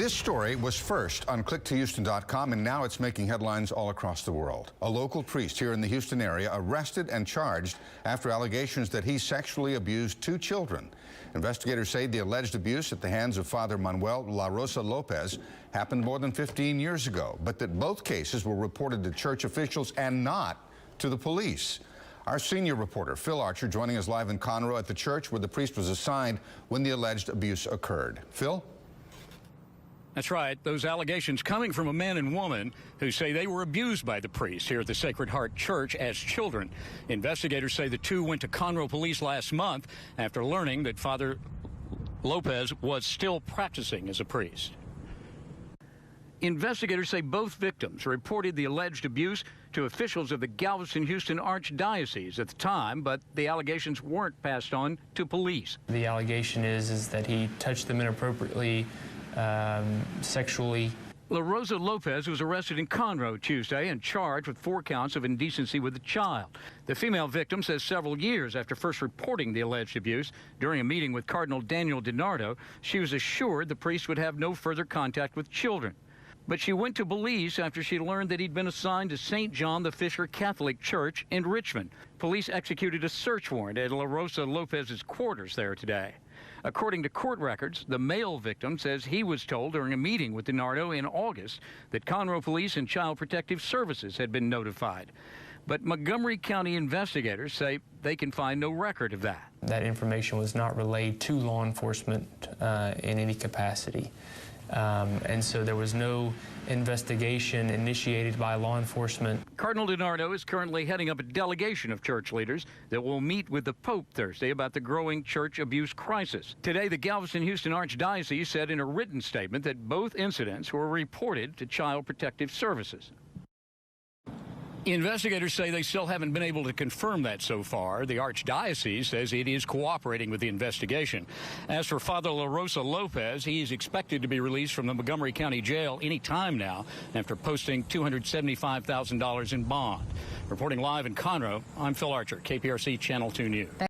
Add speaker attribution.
Speaker 1: This story was first on click2houston.com, and now it's making headlines all across the world. A local priest here in the Houston area arrested and charged after allegations that he sexually abused 2 children. Investigators say the alleged abuse at the hands of Father Manuel La Rosa Lopez happened more than 15 years ago, but that both cases were reported to church officials and not to the police. Our senior reporter, Phil Archer, joining us live in Conroe at the church where the priest was assigned when the alleged abuse occurred. Phil?
Speaker 2: That's right. Those allegations coming from a man and woman who say they were abused by the priest here at the Sacred Heart Church as children. Investigators say the 2 went to Conroe police last month after learning that Father Lopez was still practicing as a priest. Investigators say both victims reported the alleged abuse to officials of the Galveston-Houston Archdiocese at the time, but the allegations weren't passed on to police.
Speaker 3: The allegation is that he touched them inappropriately, sexually.
Speaker 2: La Rosa Lopez was arrested in Conroe Tuesday and charged with 4 counts of indecency with a child. The female victim says several years after first reporting the alleged abuse, during a meeting with Cardinal Daniel DiNardo, she was assured the priest would have no further contact with children. But she went to police after she learned that he'd been assigned to St. John the Fisher Catholic Church in Richmond. Police executed a search warrant at La Rosa Lopez's quarters there today. According to court records, the male victim says he was told during a meeting with DiNardo in August that Conroe Police and Child Protective Services had been notified. But Montgomery County investigators say they can find no record of that.
Speaker 3: That information was not relayed to law enforcement in any capacity. And so there was no investigation initiated by law enforcement.
Speaker 2: Cardinal DiNardo is currently heading up a delegation of church leaders that will meet with the Pope Thursday about the growing church abuse crisis. Today, the Galveston-Houston Archdiocese said in a written statement that both incidents were reported to Child Protective Services. Investigators say they still haven't been able to confirm that so far. The Archdiocese says it is cooperating with the investigation. As for Father La Rosa Lopez, he is expected to be released from the Montgomery County Jail any time now after posting $275,000 in bond. Reporting live in Conroe, I'm Phil Archer, KPRC Channel 2 News.